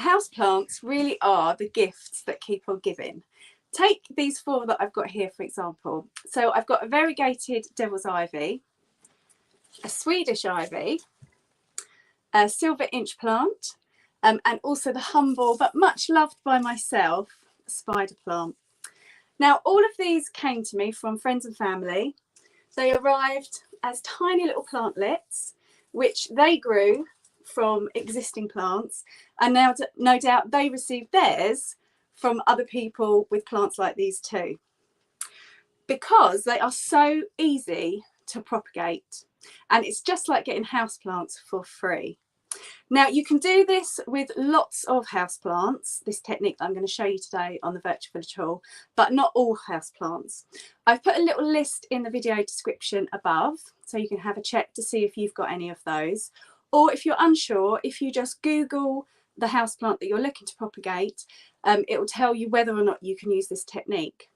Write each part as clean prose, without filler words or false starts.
houseplants really are the gifts that keep on giving. Take these 4 that I've got here, for example. So I've got a variegated devil's ivy, a Swedish ivy, a silver inch plant, and also the humble but much loved by myself spider plant. Now, all of these came to me from friends and family. They arrived as tiny little plantlets, which they grew from existing plants, and now no doubt they received theirs from other people with plants like these too, because they are so easy to propagate, and it's just like getting houseplants for free. Now, you can do this with lots of houseplants, this technique that I'm going to show you today on the Virtual Village Haul, but not all houseplants. I've put a little list in the video description above, so you can have a check to see if you've got any of those. Or if you're unsure, if you just Google the houseplant that you're looking to propagate, it will tell you whether or not you can use this technique.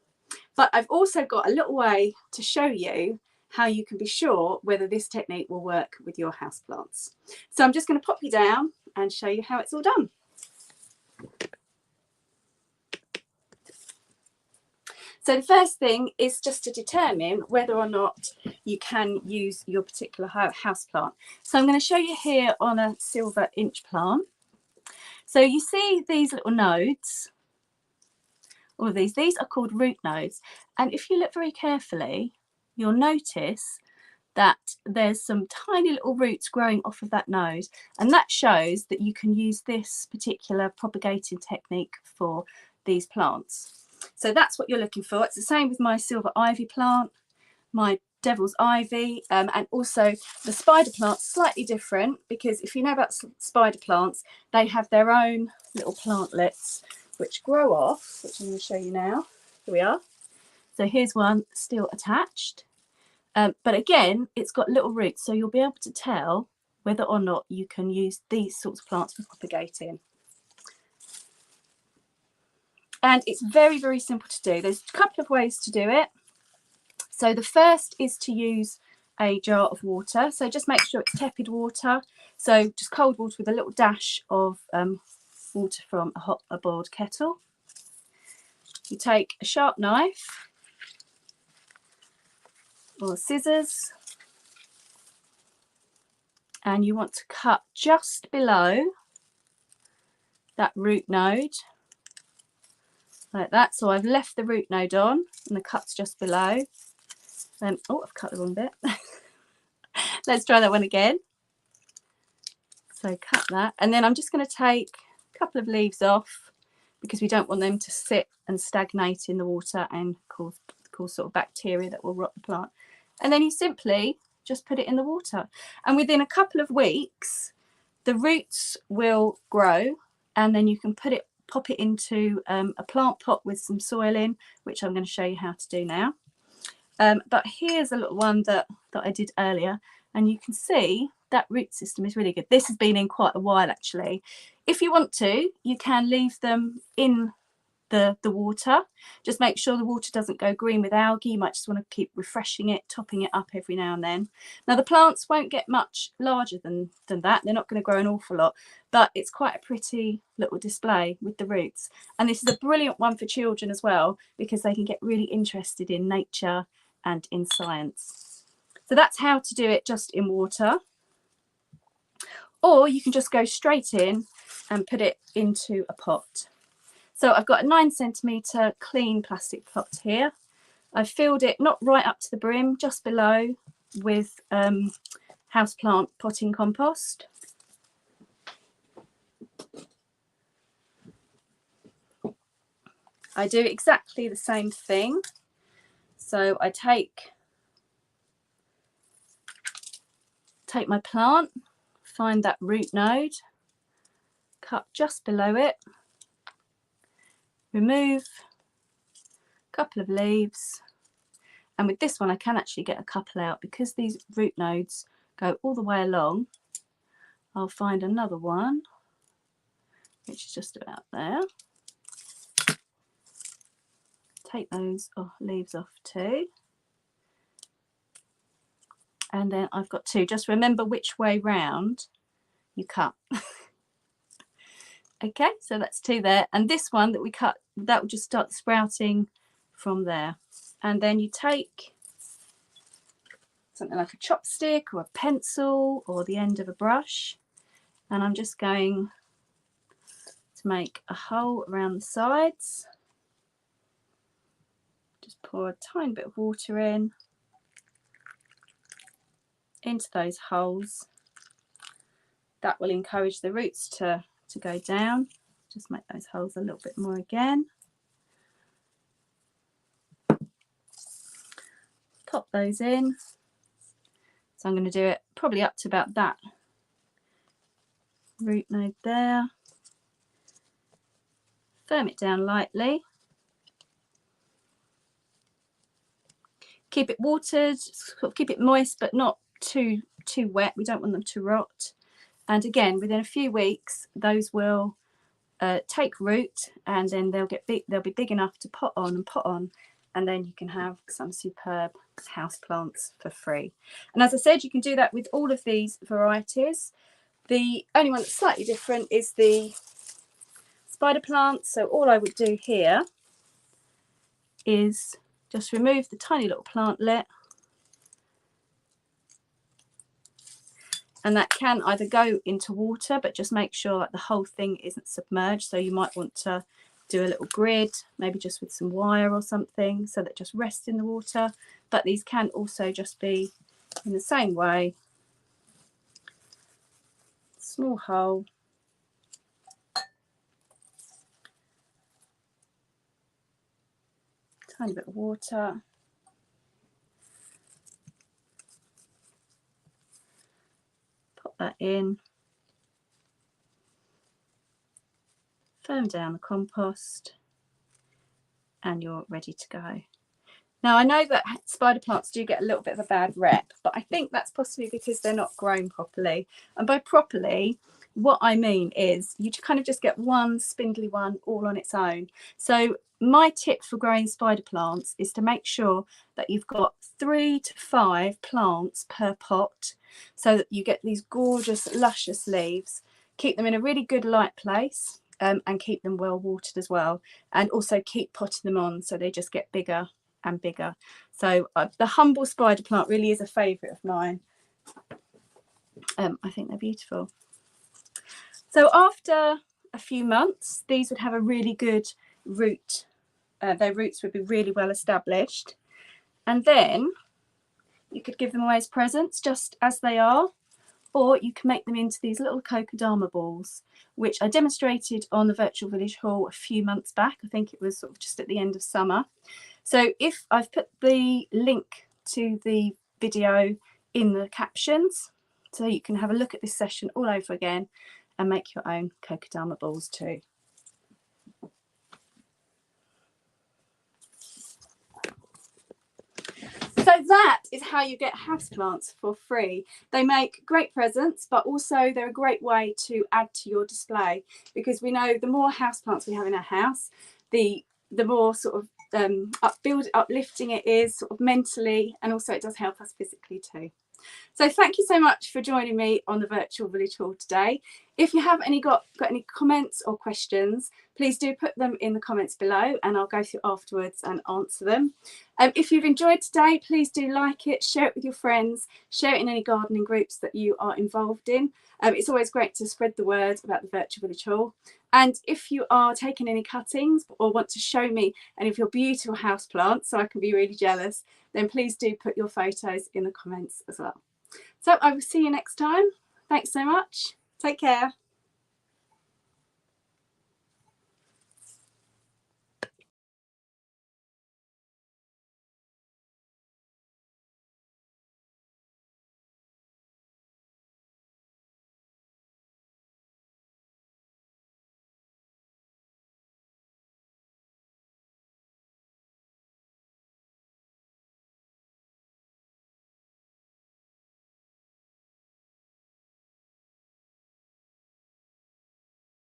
But I've also got a little way to show you how you can be sure whether this technique will work with your houseplants. So I'm just going to pop you down and show you how it's all done. So the first thing is just to determine whether or not you can use your particular houseplant. So I'm going to show you here on a silver inch plant. So you see these little nodes, all of these are called root nodes. And if you look very carefully, you'll notice that there's some tiny little roots growing off of that node, and that shows that you can use this particular propagating technique for these plants. So that's what you're looking for. It's the same with my silver ivy plant, my devil's ivy, and also the spider plant's slightly different, because if you know about spider plants, they have their own little plantlets which grow off, which I'm going to show you now. Here we are. So here's one still attached, but again, it's got little roots, so you'll be able to tell whether or not you can use these sorts of plants for propagating. And it's very, very simple to do. There's a couple of ways to do it. So the first is to use a jar of water. So just make sure it's tepid water. So just cold water with a little dash of water from a boiled kettle. You take a sharp knife or scissors, and you want to cut just below that root node, like that. So I've left the root node on and the cut's just below. Oh, I've cut the wrong bit. Let's try that one again. So cut that, and then I'm just going to take a couple of leaves off, because we don't want them to sit and stagnate in the water and cause sort of bacteria that will rot the plant. And then you simply just put it in the water, and within a couple of weeks the roots will grow, and then you can pop it into a plant pot with some soil in, which I'm going to show you how to do now. But here's a little one that I did earlier, and you can see that root system is really good. This has been in quite a while actually. If you want to, you can leave them in the water. Just make sure the water doesn't go green with algae. You might just want to keep refreshing it, topping it up every now and then. Now the plants won't get much larger than that. They're not going to grow an awful lot, but it's quite a pretty little display with the roots. And this is a brilliant one for children as well, because they can get really interested in nature and in science. So that's how to do it, just in water. Or you can just go straight in and put it into a pot. So I've got a 9cm clean plastic pot here. I've filled it not right up to the brim, just below, with houseplant potting compost. I do exactly the same thing. So I take my plant, find that root node, cut just below it, remove a couple of leaves, and with this one I can actually get a couple out, because these root nodes go all the way along. I'll find another one which is just about there, take those leaves off too, and then I've got two. Just remember which way round you cut. Okay, so that's 2 there, and this one that we cut, that will just start sprouting from there. And then you take something like a chopstick or a pencil or the end of a brush, and I'm just going to make a hole around the sides. Just pour a tiny bit of water in into those holes. That will encourage the roots to go down. Just make those holes a little bit more again. Pop those in. So I'm going to do it probably up to about that root node there. Firm it down lightly. Keep it watered, sort of keep it moist but not too wet. We don't want them to rot. And again, within a few weeks, those will take root, and then they'll get big. They'll be big enough to pot on, and then you can have some superb house plants for free. And as I said, you can do that with all of these varieties. The only one that's slightly different is the spider plants. So all I would do here is just remove the tiny little plantlet, and that can either go into water, but just make sure that the whole thing isn't submerged. So you might want to do a little grid, maybe just with some wire or something, so that just rests in the water. But these can also just be in the same way. Small hole. Tiny bit of water. Pop that in. Firm down the compost, and you're ready to go. Now, I know that spider plants do get a little bit of a bad rep, but I think that's possibly because they're not grown properly. And by properly, what I mean is you kind of just get one spindly one all on its own. So my tip for growing spider plants is to make sure that you've got 3 to 5 plants per pot, so that you get these gorgeous, luscious leaves. Keep them in a really good light place, and keep them well watered as well. And also keep potting them on so they just get bigger and bigger. So the humble spider plant really is a favourite of mine. I think they're beautiful. So after a few months, these would have a really good root. Their roots would be really well established, and then you could give them away as presents just as they are, or you can make them into these little kokedama balls, which I demonstrated on the virtual village hall a few months back. I think it was sort of just at the end of summer. So if I've put the link to the video in the captions, so you can have a look at this session all over again and make your own kokedama balls too. So that is how you get houseplants for free. They make great presents, but also they're a great way to add to your display, because we know the more houseplants we have in our house, the more sort of uplifting it is sort of mentally, and also it does help us physically too. So thank you so much for joining me on the virtual village hall today. If you have got any comments or questions, please do put them in the comments below, and I'll go through afterwards and answer them. If you've enjoyed today, please do like it, share it with your friends, share it in any gardening groups that you are involved in. It's always great to spread the word about the virtual village hall. And if you are taking any cuttings or want to show me any of your beautiful houseplants so I can be really jealous, then please do put your photos in the comments as well. So I will see you next time. Thanks so much. Take care.